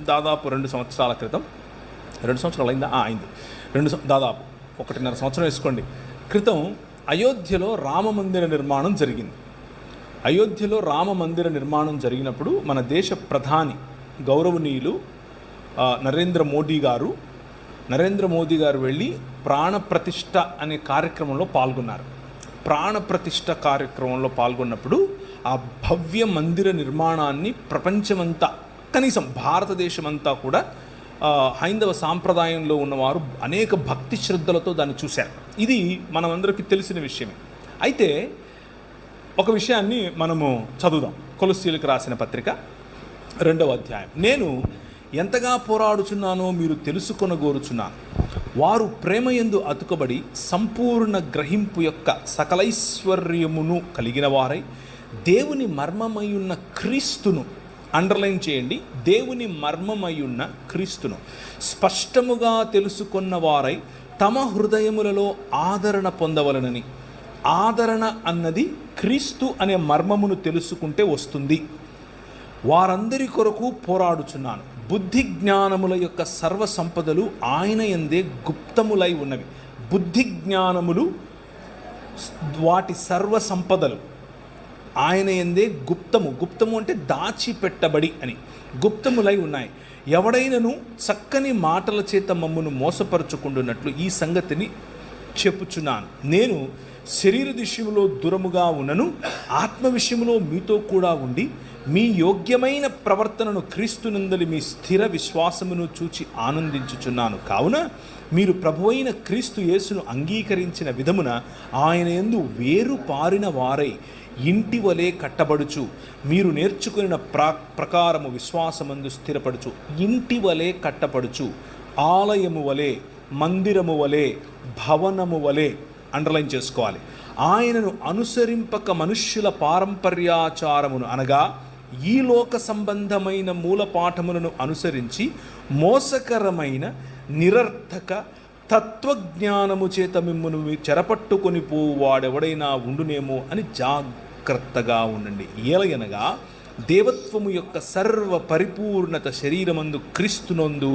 దాదాపు 2 సంవత్సరాల క్రితం, 2 సంవత్సరాలు అయిందా? అయింది. దాదాపు 1.5 సంవత్సరం వేసుకోండి క్రితం అయోధ్యలో రామమందిర నిర్మాణం జరిగింది. అయోధ్యలో రామమందిర నిర్మాణం జరిగినప్పుడు మన దేశ ప్రధాని గౌరవనీయులు నరేంద్ర మోదీ గారు వెళ్ళి ప్రాణప్రతిష్ఠ అనే కార్యక్రమంలో పాల్గొన్నారు. ప్రాణప్రతిష్ఠ కార్యక్రమంలో పాల్గొన్నప్పుడు ఆ భవ్య మందిర నిర్మాణాన్ని ప్రపంచమంతా, కనీసం భారతదేశమంతా కూడా హైందవ సాంప్రదాయంలో ఉన్నవారు అనేక భక్తి శ్రద్ధలతో దాన్ని చూశారు. ఇది మనమందరికీ తెలిసిన విషయమే. అయితే ఒక విషయాన్ని మనము చదువుదాం. కొలస్సీలకు రాసిన పత్రిక 2వ అధ్యాయం. నేను ఎంతగా పోరాడుచున్నానో మీరు తెలుసుకొనగోరుచున్నాను. వారు ప్రేమయందు అతుకబడి సంపూర్ణ గ్రహింపు యొక్క సకలైశ్వర్యమును కలిగిన వారై దేవుని మర్మమయ్యున్న క్రీస్తును, అండర్లైన్ చేయండి, దేవుని మర్మమయ్యున్న క్రీస్తును స్పష్టముగా తెలుసుకున్న వారై తమ హృదయములలో ఆదరణ పొందవలనని. ఆదరణ అన్నది క్రీస్తు అనే మర్మమును తెలుసుకుంటే వస్తుంది. వారందరి కొరకు పోరాడుచున్నాను. బుద్ధి జ్ఞానముల యొక్క సర్వ సంపదలు ఆయన యందే గుప్తములై ఉన్నవి. బుద్ధి జ్ఞానములు, వాటి సర్వ సంపదలు ఆయన యందే గుప్తము అంటే దాచిపెట్టబడి అని, గుప్తములై ఉన్నాయి. ఎవడైనను చక్కని మాటల చేత మమ్మను మోసపరుచుకుంటున్నట్లు ఈ సంగతిని చెప్పుచున్నాను. నేను శరీర విషయంలో దూరముగా ఉన్నను, ఆత్మ విషయంలో మీతో కూడా ఉండి మీ యోగ్యమైన ప్రవర్తనను క్రీస్తునందలి మీ స్థిర విశ్వాసమును చూచి ఆనందించుచున్నాను. కావున మీరు ప్రభువైన క్రీస్తు యేసును అంగీకరించిన విధమున ఆయన యందు వేరు పారిన వారై ఇంటి వలె కట్టబడుచు, మీరు నేర్చుకున్న ప్రకారము విశ్వాసమందు స్థిరపడుచు. ఇంటి వలె కట్టబడుచు, ఆలయము వలె, మందిరము వలె, భవనము వలె, అండర్లైన్ చేసుకోవాలి. ఆయనను అనుసరింపక మనుష్యుల పారంపర్యాచారమును అనగా ఈ లోక సంబంధమైన మూలపాఠములను అనుసరించి మోసకరమైన నిరర్థక తత్వజ్ఞానము చేత మిమ్మును చెరపట్టుకొని పోవాడెవడైనా ఉండునేమో అని జాగ్రత్తగా ఉండండి. ఏలయనగా దేవత్వము యొక్క సర్వ పరిపూర్ణత శరీరమందు క్రీస్తునందు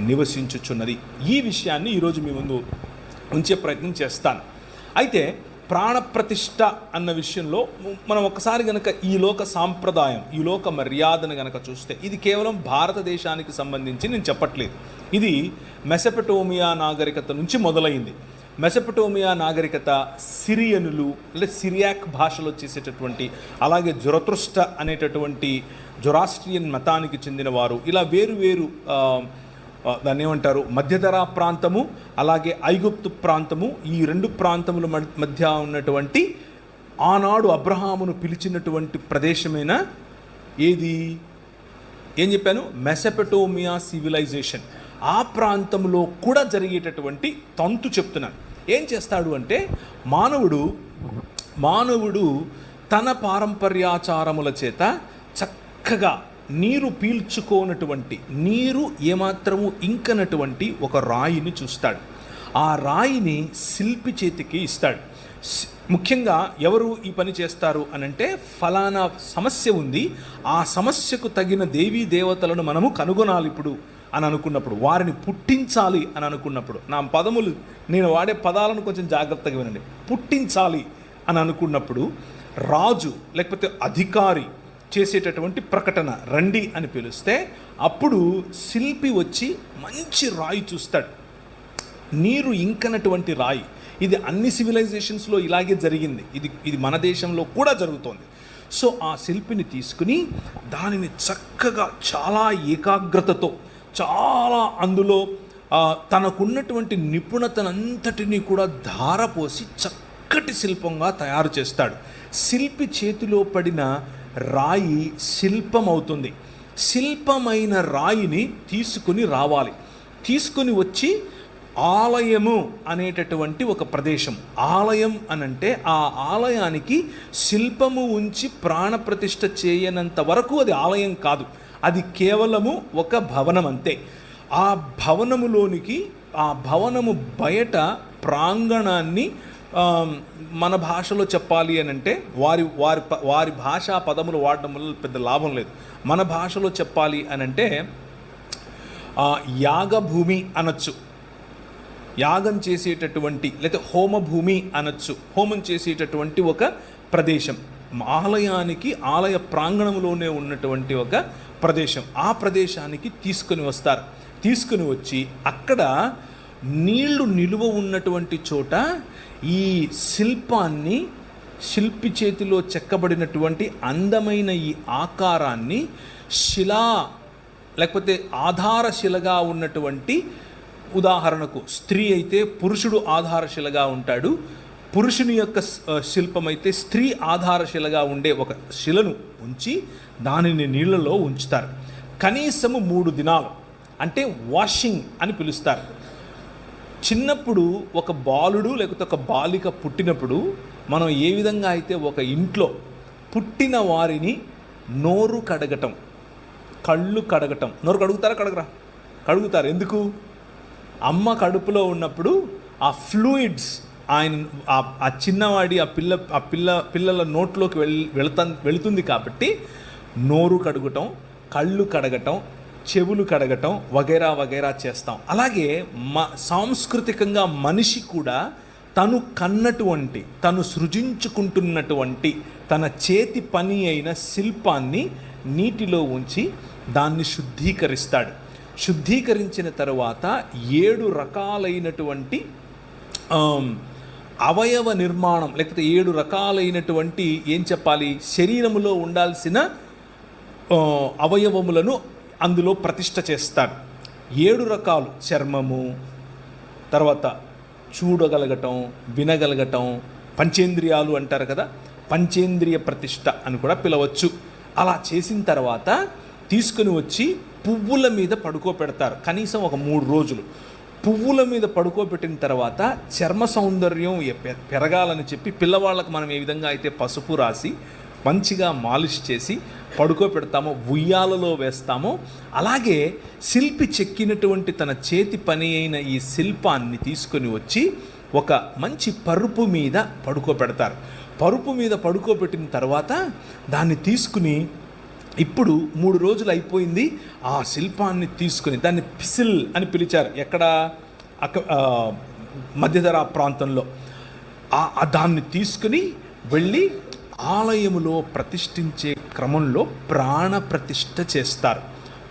నివసించుచున్నది. ఈ విషయాన్ని ఈరోజు మీ ముందు ఉంచే ప్రయత్నం చేస్తాను. అయితే ప్రాణప్రతిష్ఠ అన్న విషయంలో మనం ఒకసారి గనక ఈ లోక సాంప్రదాయం, ఈ లోక మర్యాదను గనక చూస్తే, ఇది కేవలం భారతదేశానికి సంబంధించి నేను చెప్పట్లేదు. ఇది మెసొపొటేమియా నాగరికత నుంచి మొదలైంది. మెసొపొటేమియా నాగరికత సిరియనులు లేదా సిరియాక్ భాషలో చేసేటటువంటి, అలాగే జొరతుష్ట అనేటటువంటి జొరాస్ట్రియన్ మతానికి చెందినవారు, ఇలా వేరు దాన్ని ఏమంటారు, మధ్యధరా ప్రాంతము, అలాగే ఐగుప్తు ప్రాంతము, ఈ 2 ప్రాంతముల మధ్య ఉన్నటువంటి ఆనాడు అబ్రహామును పిలిచినటువంటి ప్రదేశమైన ఏది, ఏం చెప్పాను, మెసొపొటేమియా సివిలైజేషన్. ఆ ప్రాంతంలో కూడా జరిగేటటువంటి తంతు చెప్తున్నాను. ఏం చేస్తాడు అంటే, మానవుడు తన పారంపర్యాచారముల చేత చక్కగా నీరు పీల్చుకోనటువంటి, నీరు ఏమాత్రము ఇంకనటువంటి ఒక రాయిని చూస్తాడు. ఆ రాయిని శిల్పి చేతికి ఇస్తాడు. ముఖ్యంగా ఎవరు ఈ పని చేస్తారు అనంటే, ఫలానా సమస్య ఉంది, ఆ సమస్యకు తగిన దేవీ దేవతలను మనము కనుగొనాలి ఇప్పుడు అని అనుకున్నప్పుడు, వారిని పుట్టించాలి అని అనుకున్నప్పుడు, నేను వాడే పదాలను కొంచెం జాగ్రత్తగా వినండి. పుట్టించాలి అని అనుకున్నప్పుడు రాజు లేకపోతే అధికారి చేసేటటువంటి ప్రకటన, రండి అని పిలిస్తే అప్పుడు శిల్పి వచ్చి మంచి రాయి చూస్తాడు, నీరు ఇంకనటువంటి రాయి. ఇది అన్ని సివిలైజేషన్స్లో ఇలాగే జరిగింది. ఇది మన దేశంలో కూడా జరుగుతోంది. సో ఆ శిల్పిని తీసుకుని దానిని చక్కగా చాలా ఏకాగ్రతతో, చాలా అందులో తనకున్నటువంటి నిపుణతనంతటినీ కూడా ధారపోసి చక్కటి శిల్పంగా తయారు చేస్తాడు. శిల్పి చేతిలో పడిన రాయి శిల్పమవుతుంది. శిల్పమైన రాయిని తీసుకుని రావాలి. తీసుకుని వచ్చి ఆలయము అనేటటువంటి ఒక ప్రదేశం, ఆలయం అనంటే ఆ ఆలయానికి శిల్పము ఉంచి ప్రాణప్రతిష్ఠ చేయనంత వరకు అది ఆలయం కాదు, అది కేవలము ఒక భవనం అంతే. ఆ భవనములోనికి, ఆ భవనము బయట ప్రాంగణాన్ని మన భాషలో చెప్పాలి అని అంటే, వారి భాషా పదములు వాడడం వల్ల పెద్ద లాభం లేదు. మన భాషలో చెప్పాలి అని అంటే యాగభూమి అనొచ్చు, యాగం చేసేటటువంటి, లేదా హోమభూమి అనొచ్చు, హోమం చేసేటటువంటి ఒక ప్రదేశం. ఆలయానికి ఆలయ ప్రాంగణంలోనే ఉన్నటువంటి ఒక ప్రదేశం. ఆ ప్రదేశానికి తీసుకొని వస్తారు. తీసుకొని వచ్చి అక్కడ నీళ్లు నిలువ ఉన్నటువంటి చోట ఈ శిల్పాన్ని, శిల్పి చేతిలో చెక్కబడినటువంటి అందమైన ఈ ఆకారాన్ని శిలా లేకపోతే ఆధారశిలగా ఉన్నటువంటి, ఉదాహరణకు స్త్రీ అయితే పురుషుడు ఆధారశిలగా ఉంటాడు, పురుషుని యొక్క శిల్పం అయితే స్త్రీ ఆధారశిలగా ఉండే ఒక శిలను ఉంచి దానిని నీళ్ళలో ఉంచుతారు. కనీసము 3 దినాలు, అంటే వాషింగ్ అని పిలుస్తారు. చిన్నప్పుడు ఒక బాలుడు లేకపోతే ఒక బాలిక పుట్టినప్పుడు మనం ఏ విధంగా అయితే ఒక ఇంట్లో పుట్టిన వారిని నోరు కడగటం, కళ్ళు కడగటం, నోరు కడుగుతారా కడగరా? కడుగుతారు. ఎందుకు? అమ్మ కడుపులో ఉన్నప్పుడు ఆ ఫ్లూయిడ్స్ ఆ చిన్నవాడి పిల్లల నోట్లోకి వెళుతుంది కాబట్టి నోరు కడుగటం, కళ్ళు కడగటం, చెవులు కడగటం వగైరా వగైరా చేస్తాం. అలాగే సాంస్కృతికంగా మనిషి కూడా తను కన్నటువంటి, తను సృజించుకుంటున్నటువంటి తన చేతి పని అయిన శిల్పాన్ని నీటిలో ఉంచి దాన్ని శుద్ధీకరిస్తాడు. శుద్ధీకరించిన తరువాత 7 రకాలైనటువంటి అవయవ నిర్మాణం, లేకపోతే 7 రకాలైనటువంటి ఏం చెప్పాలి, శరీరములో ఉండాల్సిన అవయవములను అందులో ప్రతిష్ఠ చేస్తాడు. 7 రకాలు: చర్మము, తర్వాత చూడగలగటం, వినగలగటం, పంచేంద్రియాలు అంటారు కదా, పంచేంద్రియ ప్రతిష్ఠ అని కూడా పిలవచ్చు. అలా చేసిన తర్వాత తీసుకుని వచ్చి పువ్వుల మీద పడుకోబెడతారు. కనీసం ఒక 3 రోజులు పువ్వుల మీద పడుకోబెట్టిన తర్వాత చర్మ సౌందర్యం పెరగాలని చెప్పి పిల్లవాళ్ళకు మనం ఏ విధంగా అయితే పసుపు రాసి మంచిగా మాలిష్ చేసి పడుకోబెడతామో, ఉయ్యాలలో వేస్తామో, అలాగే శిల్పి చెక్కినటువంటి తన చేతి పని అయిన ఈ శిల్పాన్ని తీసుకొని వచ్చి ఒక మంచి పరుపు మీద పడుకోబెడతారు. పరుపు మీద పడుకోబెట్టిన తర్వాత దాన్ని తీసుకుని, ఇప్పుడు 3 రోజులు అయిపోయింది, ఆ శిల్పాన్ని తీసుకుని దాన్ని పిసిల్ అని పిలిచారు. ఎక్కడ? మధ్యధరా ప్రాంతంలో. దాన్ని తీసుకుని వెళ్ళి ఆలయములో ప్రతిష్ఠించే క్రమంలో ప్రాణప్రతిష్ఠ చేస్తారు.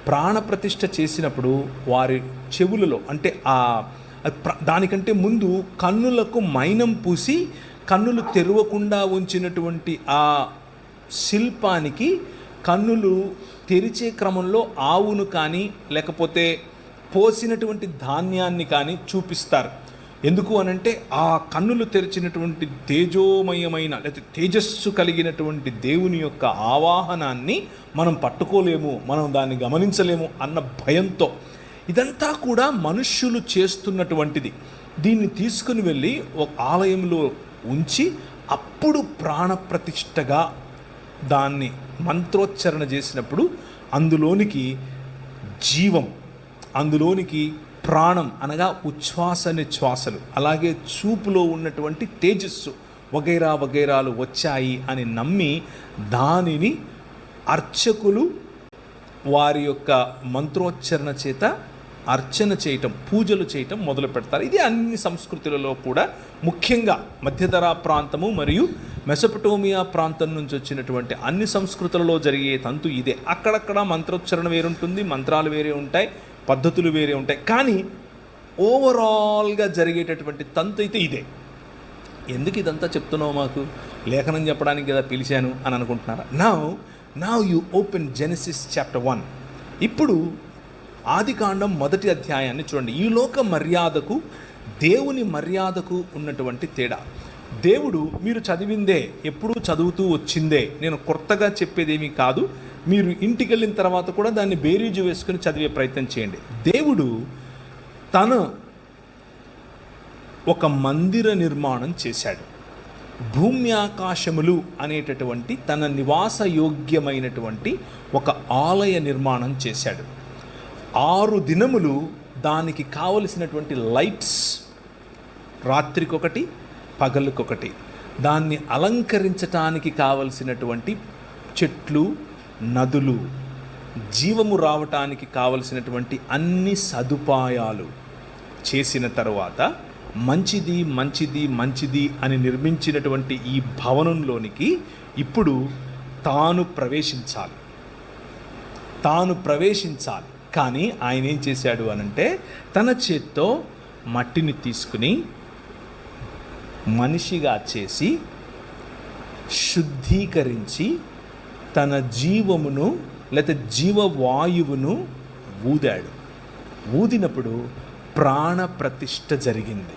ప్రాణప్రతిష్ఠ చేసినప్పుడు వారి చెవులలో, అంటే దానికంటే ముందు కన్నులకు మైనం పూసి కన్నులు తెరవకుండా ఉంచినటువంటి ఆ శిల్పానికి కన్నులు తెరిచే క్రమంలో ఆవును కానీ లేకపోతే పోసినటువంటి ధాన్యాన్ని కానీ చూపిస్తారు. ఎందుకు అనంటే ఆ కన్నులు తెరిచినటువంటి తేజోమయమైన లేకపోతే తేజస్సు కలిగినటువంటి దేవుని యొక్క ఆవాహనాన్ని మనం పట్టుకోలేము, మనం దాన్ని గమనించలేము అన్న భయంతో. ఇదంతా కూడా మనుష్యులు చేస్తున్నటువంటిది. దీన్ని తీసుకుని వెళ్ళి ఒక ఆలయంలో ఉంచి అప్పుడు ప్రాణప్రతిష్ఠగా దాన్ని మంత్రోచ్చరణ చేసినప్పుడు అందులోనికి జీవం, అందులోనికి ప్రాణం అనగా ఉచ్ఛ్వాస నిశ్వాసలు, అలాగే చూపులో ఉన్నటువంటి తేజస్సు వగైరా వగైరాలు వచ్చాయి అని నమ్మి దానిని అర్చకులు వారి యొక్క మంత్రోచ్చరణ చేత అర్చన చేయటం, పూజలు చేయటం మొదలు పెడతారు. ఇది అన్ని సంస్కృతులలో కూడా, ముఖ్యంగా మధ్యధరా ప్రాంతము మరియు మెసొపటోమియా ప్రాంతం నుంచి వచ్చినటువంటి అన్ని సంస్కృతులలో జరిగే తంతు ఇదే. అక్కడక్కడ మంత్రోచ్చరణ వేరుంటుంది, మంత్రాలు వేరే ఉంటాయి, పద్ధతులు వేరే ఉంటాయి, కానీ ఓవరాల్గా జరిగేటటువంటి తంతు అయితే ఇదే. ఎందుకు ఇదంతా చెప్తున్నావు, మాకు లేఖనం చెప్పడానికి కదా పిలిచాను అని అనుకుంటున్నారా? Now you open Genesis chapter 1. ఇప్పుడు ఆదికాండం 1వ అధ్యాయాన్ని చూడండి. ఈ లోక మర్యాదకు దేవుని మర్యాదకు ఉన్నటువంటి తేడా. దేవుడు మీరు చదివిందే, ఎప్పుడూ చదువుతూ వచ్చిందే, నేను కొత్తగా చెప్పేదేమీ కాదు. మీరు ఇంటికి వెళ్ళిన తర్వాత కూడా దాన్ని బేరీజు వేసుకుని చదివే ప్రయత్నం చేయండి. దేవుడు తన ఒక మందిర నిర్మాణం చేశాడు. భూమి ఆకాశములు అనేటటువంటి తన నివాస యోగ్యమైనటువంటి ఒక ఆలయ నిర్మాణం చేశాడు. 6 దినములు దానికి కావలసినటువంటి లైట్స్, రాత్రికొకటి పగలుకొకటి, దాన్ని అలంకరించటానికి కావలసినటువంటి చెట్లు, నదులు, జీవము రావటానికి కావలసినటువంటి అన్ని సదుపాయాలు చేసిన తరువాత మంచిది మంచిది మంచిది అని నిర్మించినటువంటి ఈ భవనంలోనికి ఇప్పుడు తాను ప్రవేశించాలి. కానీ ఆయన ఏం చేశాడు అనంటే తన చేత్తో మట్టిని తీసుకుని మనిషిగా చేసి శుద్ధీకరించి తన జీవమును లేక జీవవాయువును ఊదాడు. ఊదినప్పుడు ప్రాణప్రతిష్ఠ జరిగింది.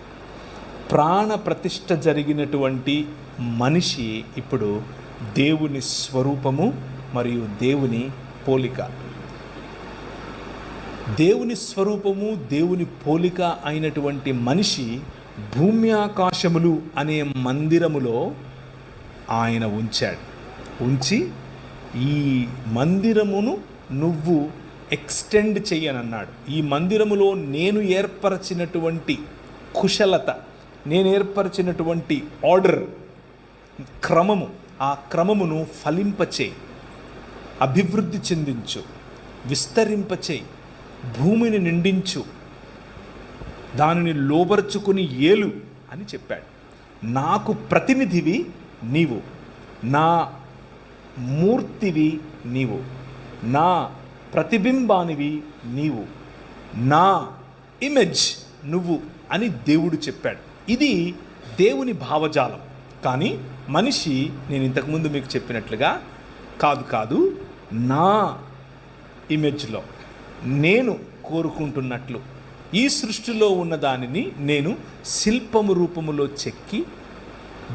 ప్రాణప్రతిష్ఠ జరిగినటువంటి మనిషి ఇప్పుడు దేవుని స్వరూపము మరియు దేవుని పోలిక. దేవుని స్వరూపము దేవుని పోలిక అయినటువంటి మనిషి భూమి ఆకాశములు అనే మందిరములో ఆయన ఉంచి ఈ మందిరమును నువ్వు ఎక్స్టెండ్ చెయ్యనన్నాడు. ఈ మందిరములో నేను ఏర్పరచినటువంటి కుశలత, నేను ఏర్పరచినటువంటి ఆర్డర్, క్రమము, ఆ క్రమమును ఫలింపచేయి, అభివృద్ధి చెందించు, విస్తరింపచేయి, భూమిని నిండించు, దానిని లోబర్చుకుని ఏలు అని చెప్పాడు. నాకు ప్రతినిధివి నీవు, నా మూర్తివి నీవు, నా ప్రతిబింబానివి నీవు, నా ఇమేజ్ నువ్వు అని దేవుడు చెప్పాడు. ఇది దేవుని భావజాలం. కానీ మనిషి, నేను ఇంతకుముందు మీకు చెప్పినట్లుగా కాదు, నా ఇమేజ్లో నేను కోరుకుంటున్నట్లు ఈ సృష్టిలో ఉన్న దానిని నేను శిల్పము రూపములో చెక్కి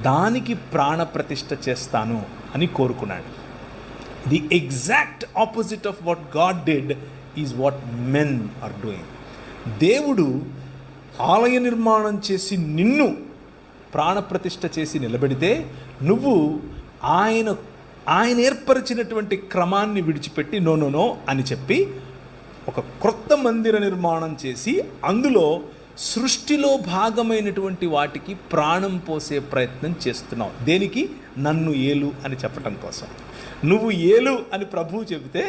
దానికి ప్రాణప్రతిష్ఠ చేస్తాను అని కోరుకున్నాడు. The exact opposite of what God did is what men are doing. దేవుడు ఆలయ నిర్మాణం చేసి నిన్ను ప్రాణప్రతిష్ఠ చేసి నిలబెడితే నువ్వు ఆయన ఏర్పరిచినటువంటి క్రమాన్ని విడిచిపెట్టి నో అని చెప్పి ఒక క్రొత్త మందిర నిర్మాణం చేసి అందులో సృష్టిలో భాగమైనటువంటి వాటికి ప్రాణం పోసే ప్రయత్నం చేస్తున్నావు. దేనికి? నన్ను ఏలు అని చెప్పటం కోసం. నువ్వు ఏలు అని ప్రభువు చెబితే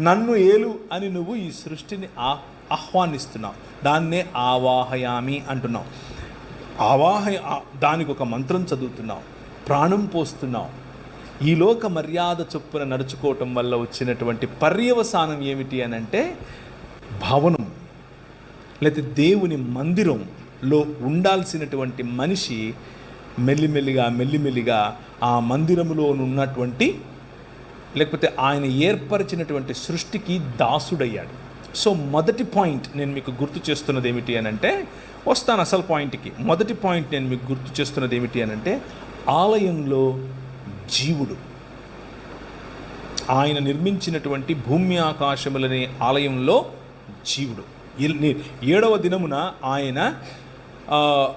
నన్ను ఏలు అని నువ్వు ఈ సృష్టిని ఆహ్వానిస్తున్నావు. దాన్నే ఆవాహయామి అంటున్నావు. దానికి ఒక మంత్రం చదువుతున్నావు, ప్రాణం పోస్తున్నావు. ఈ లోక మర్యాద చొప్పున నడుచుకోవటం వల్ల వచ్చినటువంటి పర్యవసానం ఏమిటి అని అంటే భవనం లేకపోతే దేవుని మందిరంలో ఉండాల్సినటువంటి మనిషి మెల్లిమెల్లిగా ఆ మందిరములో ఉన్నటువంటి లేకపోతే ఆయన ఏర్పరిచినటువంటి సృష్టికి దాసుడయ్యాడు. సో మొదటి పాయింట్ నేను మీకు గుర్తు చేస్తున్నది ఏమిటి అని అంటే, వస్తాను అసలు పాయింట్కి. మొదటి పాయింట్ నేను మీకు గుర్తు చేస్తున్నది ఏమిటి అని అంటే, ఆలయంలో జీవుడు, ఆయన నిర్మించినటువంటి భూమి ఆకాశములనే ఆలయంలో జీవుడు. 7వ దినమున ఆయన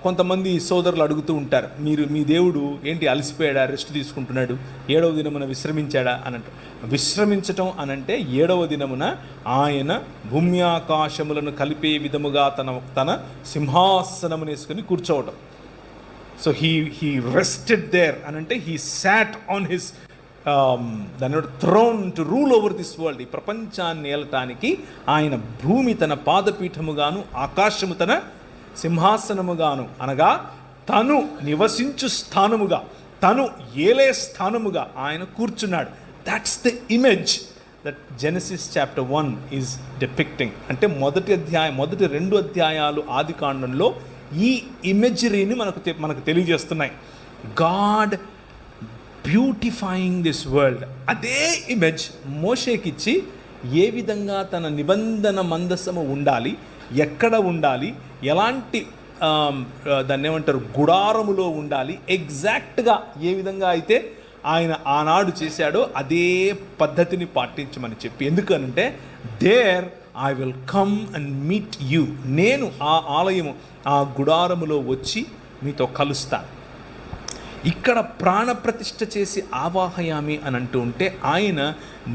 కొంతమంది సోదరులు అడుగుతూ ఉంటారు, మీ దేవుడు ఏంటి అలసిపోయాడా, రెస్ట్ తీసుకుంటున్నాడు, 7వ దినమున విశ్రమించాడా అని అంటారు. విశ్రమించటం అనంటే 7వ దినమున ఆయన భూమి ఆకాశములను కలిపే విధముగా తన సింహాసనమును వేసుకొని కూర్చోవటం. సో హీ రెస్టెడ్ దేర్ అనంటే హీ సాట్ ఆన్ హిస్ దాని throne to rule over this world. ఈ ప్రపంచాన్ని ఏలటానికి ఆయన భూమి తన పాదపీఠముగాను ఆకాశము తన సింహాసనముగాను, అనగా తను నివసించు స్థానముగా, తను ఏలే స్థానముగా ఆయన కూర్చున్నాడు. That's the image that Genesis chapter 1 is depicting. అంటే మొదటి 2 అధ్యాయాలు ఆది కాండంలో ఈ ఇమేజరీని మనకు తెలియజేస్తున్నాయి. God beautifying this world. అదే ఇమేజ్ మోషేకిచ్చి ఏ విధంగా తన నిబంధన మందసము ఉండాలి, ఎక్కడ ఉండాలి, ఎలాంటి దాన్ని ఏమంటారు గుడారములో ఉండాలి, ఎగ్జాక్ట్గా ఏ విధంగా అయితే ఆయన ఆనాడు చేశాడో అదే పద్ధతిని పాటించమని చెప్పి. ఎందుకనంటే there I will come and meet you. నేను ఆ ఆలయము ఆ గుడారములో వచ్చి మీతో కలుస్తాను. ఇక్కడ ప్రాణప్రతిష్ఠ చేసి ఆవాహయామి అని అంటూ ఉంటే ఆయన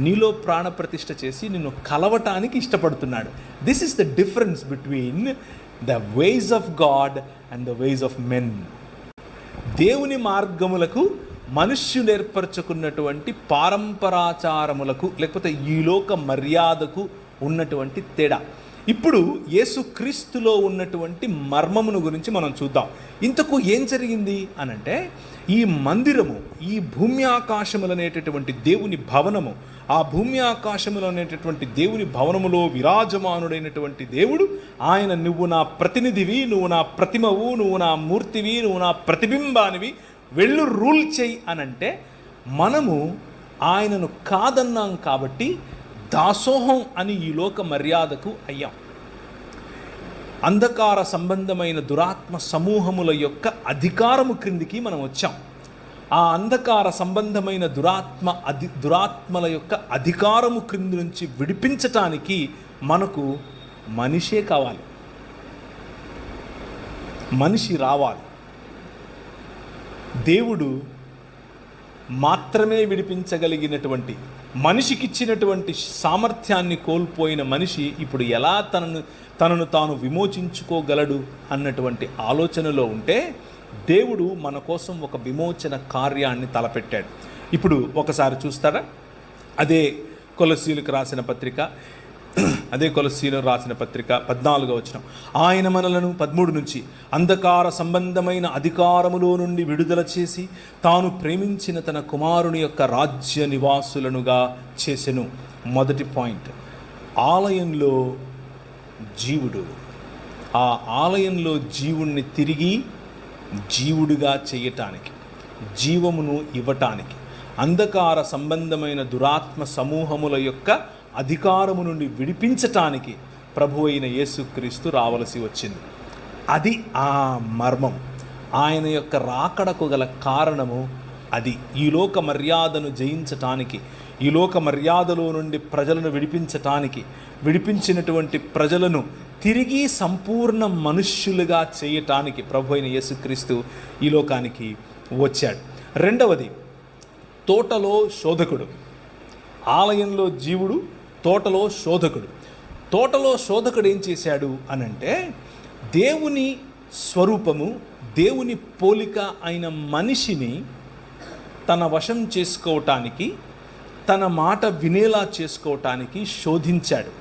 నీలో ప్రాణప్రతిష్ఠ చేసి నిన్ను కలవటానికి ఇష్టపడుతున్నాడు. This is the difference between the ways of God and the ways of men. దేవుని మార్గములకు మనుష్యులు ఏర్పరచుకున్నటువంటి పారంపరాచారములకు లేకపోతే ఈ లోక మర్యాదకు ఉన్నటువంటి తేడా. ఇప్పుడు యేసుక్రీస్తులో ఉన్నటువంటి మర్మమును గురించి మనం చూద్దాం. ఇంతకు ఏం జరిగింది అనంటే, ఈ మందిరము, ఈ భూమి ఆకాశములు అనేటటువంటి దేవుని భవనము, ఆ భూమి ఆకాశములు అనేటటువంటి దేవుని భవనములో విరాజమానుడైనటువంటి దేవుడు ఆయన, నువ్వు నా ప్రతినిధివి, నువ్వు నా ప్రతిమవు, నువ్వు నా మూర్తివి, నువ్వు నా ప్రతిబింబానివి, వెళ్ళు రూల్ చెయ్యి అనంటే, మనము ఆయనను కాదన్నాం కాబట్టి దాసోహం అని ఈ లోక మర్యాదకు అయ్యాం. అంధకార సంబంధమైన దురాత్మ సమూహముల యొక్క అధికారము క్రిందికి మనం వచ్చాం. ఆ అంధకార సంబంధమైన దురాత్మల యొక్క అధికారము క్రింది నుంచి విడిపించటానికి మనకు మనిషే కావాలి, మనిషి రావాలి. దేవుడు మాత్రమే విడిపించగలిగినటువంటి, మనిషికిచ్చినటువంటి సామర్థ్యాన్ని కోల్పోయిన మనిషి ఇప్పుడు ఎలా తనను తాను విమోచించుకోగలడు అన్నటువంటి ఆలోచనలో ఉంటే, దేవుడు మన కోసం ఒక విమోచన కార్యాన్ని తలపెట్టాడు. ఇప్పుడు ఒకసారి చూస్తారా, అదే కొలస్సీలకు రాసిన పత్రిక 14వ వచనం, ఆయన మనలను 13 నుంచి అంధకార సంబంధమైన అధికారములో నుండి విడుదల చేసి తాను ప్రేమించిన తన కుమారుని యొక్క రాజ్య నివాసులనుగా చేసెను. మొదటి పాయింట్, ఆలయంలో జీవుడు, ఆ ఆలయంలో జీవుణ్ణి తిరిగి జీవుడిగా చేయటానికి, జీవమును ఇవ్వటానికి, అంధకార సంబంధమైన దురాత్మ సమూహముల యొక్క అధికారము నుండి విడిపించటానికి ప్రభు అయిన యేసుక్రీస్తు రావలసి వచ్చింది. అది ఆ మర్మం. ఆయన యొక్క రాకడకు గల కారణము అది. ఈ లోక మర్యాదను జయించటానికి, ఈ లోక మర్యాదలో నుండి ప్రజలను విడిపించటానికి, విడిపించినటువంటి ప్రజలను తిరిగి సంపూర్ణ మనుష్యులుగా చేయటానికి ప్రభు అయిన యేసుక్రీస్తు ఈ లోకానికి వచ్చాడు. రెండవది, తోటలో శోధకుడు. ఆలయంలో జీవుడు, తోటలో శోధకుడు. తోటలో శోధకుడు ఏం చేశాడు అనంటే, దేవుని స్వరూపము, దేవుని పోలిక అయిన మనిషిని తన వశం చేసుకోవటానికి, తన మాట వినేలా చేసుకోవటానికి శోధించాడు.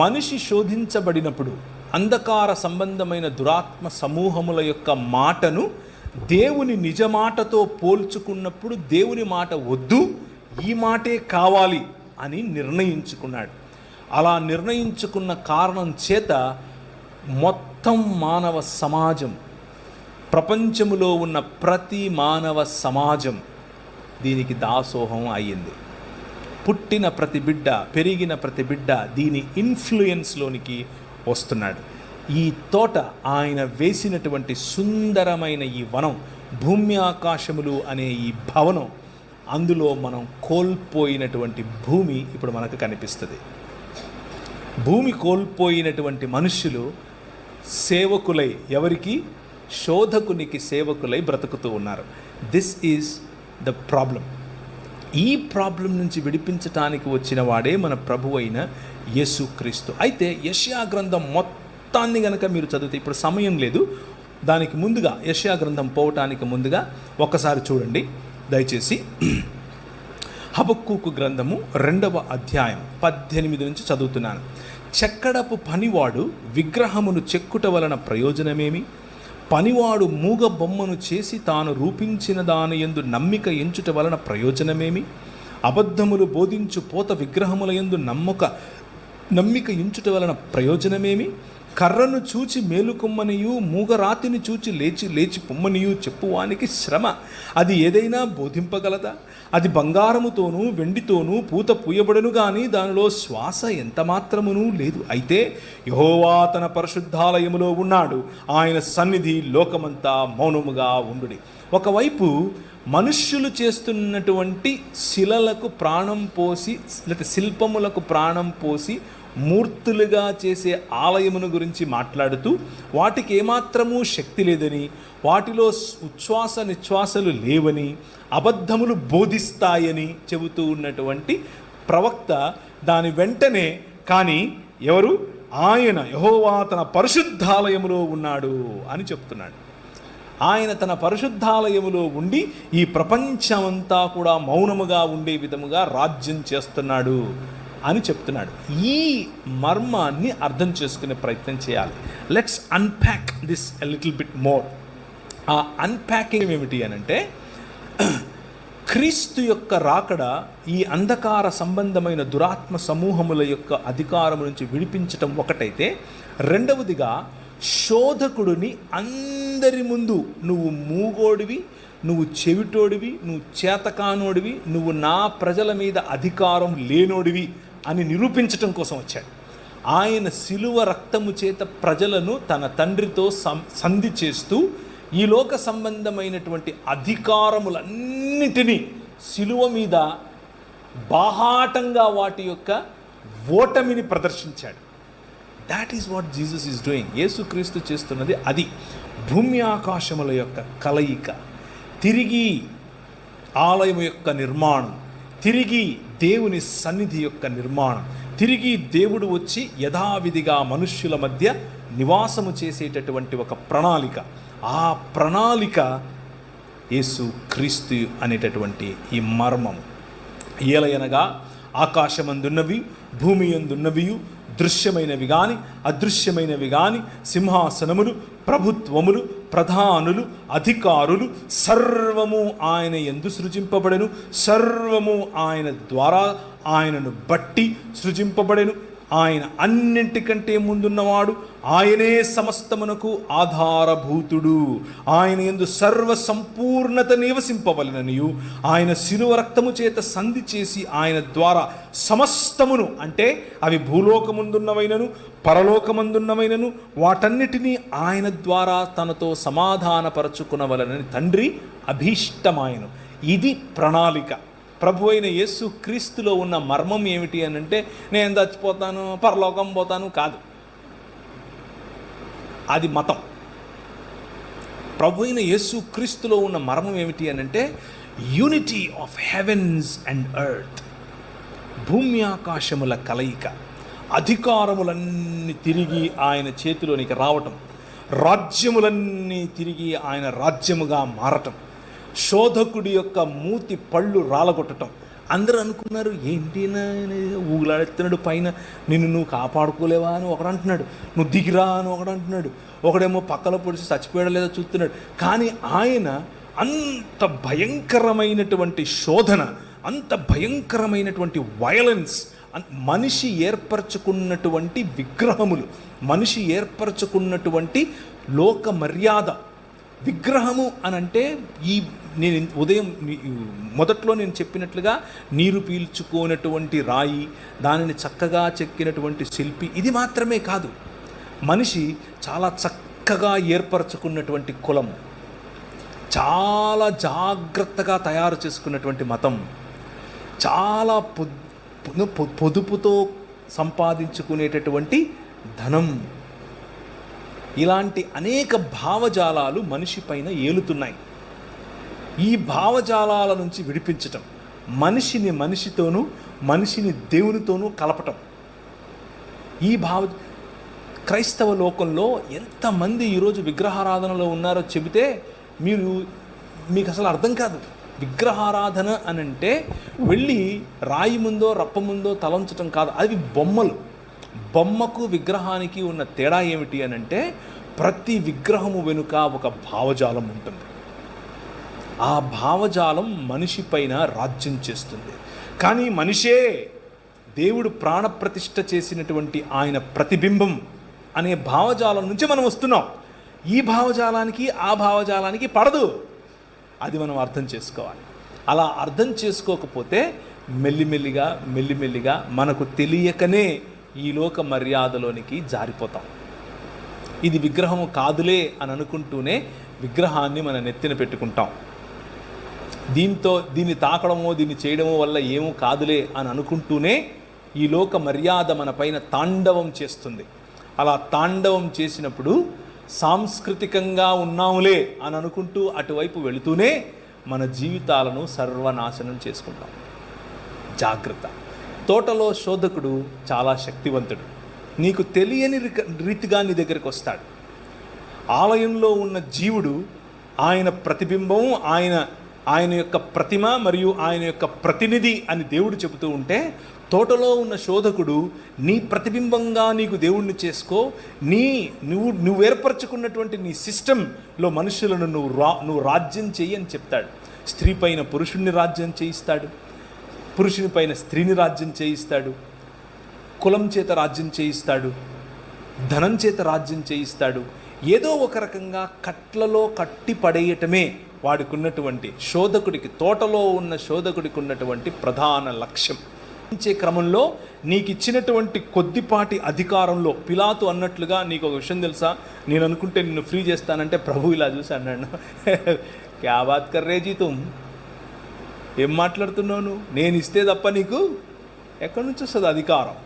మనిషి శోధించబడినప్పుడు అంధకార సంబంధమైన దురాత్మ సమూహముల యొక్క మాటను దేవుని నిజమాటతో పోల్చుకున్నప్పుడు దేవుని మాట వద్దు, ఈ మాటే కావాలి అని నిర్ణయించుకున్నాడు. అలా నిర్ణయించుకున్న కారణం చేత మొత్తం మానవ సమాజం, ప్రపంచములో ఉన్న ప్రతి మానవ సమాజం దీనికి దాసోహం అయ్యింది. పుట్టిన ప్రతి బిడ్డ, పెరిగిన ప్రతి బిడ్డ దీని ఇన్ఫ్లుయెన్స్లోనికి వస్తున్నాడు. ఈ తోట, ఆయన వేసినటువంటి సుందరమైన ఈ వనం, భూమి ఆకాశములు అనే ఈ భవనం, అందులో మనం కోల్పోయినటువంటి భూమి ఇప్పుడు మనకు కనిపిస్తుంది. భూమి కోల్పోయినటువంటి మనుష్యులు సేవకులై, ఎవరికి? శోధకునికి సేవకులై బ్రతుకుతూ ఉన్నారు. This is the problem. ఈ ప్రాబ్లం నుంచి విడిపించటానికి వచ్చిన వాడే మన ప్రభు అయిన యేసుక్రీస్తు. అయితే యెషయా గ్రంథం మొత్తాన్ని గనక మీరు చదివితే, ఇప్పుడు సమయం లేదు, దానికి ముందుగా యెషయా గ్రంథం పోవటానికి ముందుగా ఒకసారి చూడండి దయచేసి. హబక్కూకు గ్రంథము 2వ అధ్యాయం 18 నుంచి చదువుతున్నాను. చెక్కడపు పనివాడు విగ్రహమును చెక్కుట వలన ప్రయోజనమేమి? పనివాడు మూగ బొమ్మను చేసి తాను రూపించిన దాని యందు నమ్మిక ఎంచుట వలన ప్రయోజనమేమి? అబద్ధములు బోధించు పోత విగ్రహముల యందు నమ్మిక ఎంచుట వలన ప్రయోజనమేమి? కర్రను చూచి మేలుకొమ్మనియు, మూగరాతిని చూచి లేచి పొమ్మనియు చెప్పువానికి శ్రమ. అది ఏదైనా బోధింపగలదా? అది బంగారముతోనూ వెండితోనూ పూత పూయబడను గాని దానిలో శ్వాస ఎంత మాత్రమునూ లేదు. అయితే యెహోవా తన పరిశుద్ధాలయములో ఉన్నాడు, ఆయన సన్నిధి లోకమంతా మౌనముగా ఉండుడి. ఒకవైపు మనుష్యులు చేస్తున్నటువంటి శిలలకు ప్రాణం పోసి, లేకపోతే శిల్పములకు ప్రాణం పోసి మూర్తులుగా చేసే ఆలయమును గురించి మాట్లాడుతూ, వాటికి ఏమాత్రమూ శక్తి లేదని, వాటిలో ఉచ్ఛ్వాస నిశ్వాసలు లేవని, అబద్ధములు బోధిస్తాయని చెబుతూ ఉన్నటువంటి ప్రవక్త దాని వెంటనే, కానీ ఎవరు? ఆయన యెహోవా తన పరిశుద్ధాలయములో ఉన్నాడు అని చెప్తున్నాడు. ఆయన తన పరిశుద్ధాలయములో ఉండి ఈ ప్రపంచమంతా కూడా మౌనముగా ఉండే విధముగా రాజ్యం చేస్తున్నాడు అని చెప్తున్నాడు. ఈ మర్మాన్ని అర్థం చేసుకునే ప్రయత్నం చేయాలి. Let's unpack this a little bit more. ఆ అన్ప్యాకింగ్ ఏమిటి అని అంటే, క్రీస్తు యొక్క రాకడ ఈ అంధకార సంబంధమైన దురాత్మ సమూహముల యొక్క అధికారం నుంచి విడిపించటం ఒకటైతే, రెండవదిగా శోధకుడిని అందరి ముందు నువ్వు మూగోడివి, నువ్వు చెవిటోడివి, నువ్వు చేతకానోడివి, నువ్వు నా ప్రజల మీద అధికారం లేనోడివి అని నిరూపించటం కోసం వచ్చాడు. ఆయన శిలువ రక్తము చేత ప్రజలను తన తండ్రితో సంధి చేస్తూ ఈ లోక సంబంధమైనటువంటి అధికారములన్నిటినీ శిలువ మీద బాహాటంగా వాటి యొక్క ఓటమిని ప్రదర్శించాడు. That is what Jesus is doing. యేసుక్రీస్తు చేస్తున్నది అది. భూమి ఆకాశముల యొక్క కలయిక, తిరిగి ఆలయం యొక్క నిర్మాణం, తిరిగి దేవుని సన్నిధి యొక్క నిర్మాణం, తిరిగి దేవుడు వచ్చి యథావిధిగా మనుష్యుల మధ్య నివాసము చేసేటటువంటి ఒక ప్రణాళిక. ఆ ప్రణాళిక యేసు క్రీస్తు అనేటటువంటి ఈ మర్మం. ఏలయనగా ఆకాశమందున్నవి భూమి యందున్నవి, దృశ్యమైనవి కానీ అదృశ్యమైనవి కానీ, సింహాసనములు, ప్రభుత్వములు, ప్రధానులు, అధికారులు సర్వము ఆయన యందు సృజింపబడెను. సర్వము ఆయన ద్వారా, ఆయనను బట్టి సృజింపబడెను. ఆయన అన్నింటికంటే ముందున్నవాడు, ఆయనే సమస్తమునకు ఆధారభూతుడు. ఆయన యందు సర్వ సంపూర్ణత నివసింపవలెననియు, ఆయన శిలువ రక్తము చేత సంధి చేసి ఆయన ద్వారా సమస్తమును, అంటే అవి భూలోకమందున్నవైనను పరలోకమందున్నవైనను, వాటన్నిటినీ ఆయన ద్వారా తనతో సమాధానపరచుకునవలనని తండ్రి అభీష్టమాయను. ఇది ప్రణాళిక. ప్రభు అయిన యేసు క్రీస్తులో ఉన్న మర్మం ఏమిటి అని అంటే, నేను చచ్చిపోతాను పరలోకం పోతాను కాదు, అది మతం. ప్రభు అయిన యేసు క్రీస్తులో ఉన్న మర్మం ఏమిటి అని అంటే, unity of heavens and earth, భూమి ఆకాశముల కలయిక, అధికారములన్నీ తిరిగి ఆయన చేతిలోనికి రావటం, రాజ్యములన్నీ తిరిగి ఆయన రాజ్యముగా మారటం, శోధకుడి యొక్క మూతి పళ్ళు రాలగొట్టడం. అందరూ అనుకున్నారు, ఏంటి ఊగులాడుతున్నాడు పైన, నువ్వు కాపాడుకోలేవా అని ఒకడు అంటున్నాడు, నువ్వు దిగిరా అని ఒకడు అంటున్నాడు, ఒకడేమో పక్కలో పొడిచి చచ్చిపోయాడో లేదో చూస్తున్నాడు. కానీ ఆయన అంత భయంకరమైనటువంటి శోధన, అంత భయంకరమైనటువంటి వయలెన్స్, మనిషి ఏర్పరచుకున్నటువంటి విగ్రహములు, మనిషి ఏర్పరచుకున్నటువంటి లోక మర్యాద. విగ్రహము అనంటే ఈ నేను ఉదయం మొదట్లో నేను చెప్పినట్లుగా నీరు పీల్చుకోనటువంటి రాయి, దానిని చక్కగా చెక్కినటువంటి శిల్పి, ఇది మాత్రమే కాదు. మనిషి చాలా చక్కగా ఏర్పరచుకున్నటువంటి కులం, చాలా జాగ్రత్తగా తయారు చేసుకున్నటువంటి మతం, చాలా పొదుపుతో సంపాదించుకునేటటువంటి ధనం, ఇలాంటి అనేక భావజాలాలు మనిషి పైన ఏలుతున్నాయి. ఈ భావజాలాల నుంచి విడిపించటం, మనిషిని మనిషితోనూ మనిషిని దేవునితోనూ కలపటం. ఈ క్రైస్తవ లోకంలో ఎంతమంది ఈరోజు విగ్రహారాధనలో ఉన్నారో చెబితే మీకు అసలు అర్థం కాదు. విగ్రహారాధన అని అంటే వెళ్ళి రాయి ముందో రప్ప ముందో తలంచటం కాదు, అవి బొమ్మలు. బొమ్మకు విగ్రహానికి ఉన్న తేడా ఏమిటి అని అంటే, ప్రతి విగ్రహము వెనుక ఒక భావజాలం ఉంటుంది. ఆ భావజాలం మనిషి పైన రాజ్యం చేస్తుంది. కానీ మనిషే దేవుడు ప్రాణప్రతిష్ఠ చేసినటువంటి ఆయన ప్రతిబింబం అనే భావజాలం నుంచి మనం వస్తున్నాం. ఈ భావజాలానికి ఆ భావజాలానికి పడదు. అది మనం అర్థం చేసుకోవాలి. అలా అర్థం చేసుకోకపోతే మెల్లిమెల్లిగా మనకు తెలియకనే ఈ లోక మర్యాదలోనికి జారిపోతాం. ఇది విగ్రహము కాదులే అని అనుకుంటూనే విగ్రహాన్ని మన నెత్తిన పెట్టుకుంటాం. దీన్ని తాకడమో దీన్ని చేయడమో వల్ల ఏమో కాదులే అని అనుకుంటూనే ఈ లోక మర్యాద మన పైన తాండవం చేస్తుంది. అలా తాండవం చేసినప్పుడు సాంస్కృతికంగా ఉన్నాములే అని అనుకుంటూ అటువైపు వెళుతూనే మన జీవితాలను సర్వనాశనం చేసుకుంటాం. జాగ్రత్త. తోటలో శోధకుడు చాలా శక్తివంతుడు. నీకు తెలియని రీతిగా నీ దగ్గరికి వస్తాడు. ఆలయంలో ఉన్న జీవుడు ఆయన ప్రతిబింబం, ఆయన యొక్క ప్రతిమ మరియు ఆయన యొక్క ప్రతినిధి అని దేవుడు చెబుతూ ఉంటే, తోటలో ఉన్న శోధకుడు నీ ప్రతిబింబంగా నీకు దేవుణ్ణి చేసుకో, నువ్వు ఏర్పరచుకున్నటువంటి నీ సిస్టంలో మనుషులను నువ్వు రాజ్యం చెయ్యి అని చెప్తాడు. స్త్రీ పైన పురుషుణ్ణి రాజ్యం చేయిస్తాడు, పురుషుని పైన స్త్రీని రాజ్యం చేయిస్తాడు, కులం చేత రాజ్యం చేయిస్తాడు, ధనం చేత రాజ్యం చేయిస్తాడు. ఏదో ఒక రకంగా కట్లలో కట్టి పడేయటమే వాడికి ఉన్నటువంటి శోధకుడికి, తోటలో ఉన్న శోధకుడికి ఉన్నటువంటి ప్రధాన లక్ష్యం. క్రమంలో నీకు ఇచ్చినటువంటి కొద్దిపాటి అధికారంలో పిలాతు అన్నట్లుగా, నీకు ఒక విషయం తెలుసా, నేను అనుకుంటే నిన్ను ఫ్రీ చేస్తానంటే ప్రభు ఇలా చూసి అన్నాడు, క్యా బాత్ కర్ రే జీ తుమ్, ఏం మాట్లాడుతున్నావు, నేను ఇస్తే తప్ప నీకు ఎక్కడి నుంచి వస్తుంది అధికారం?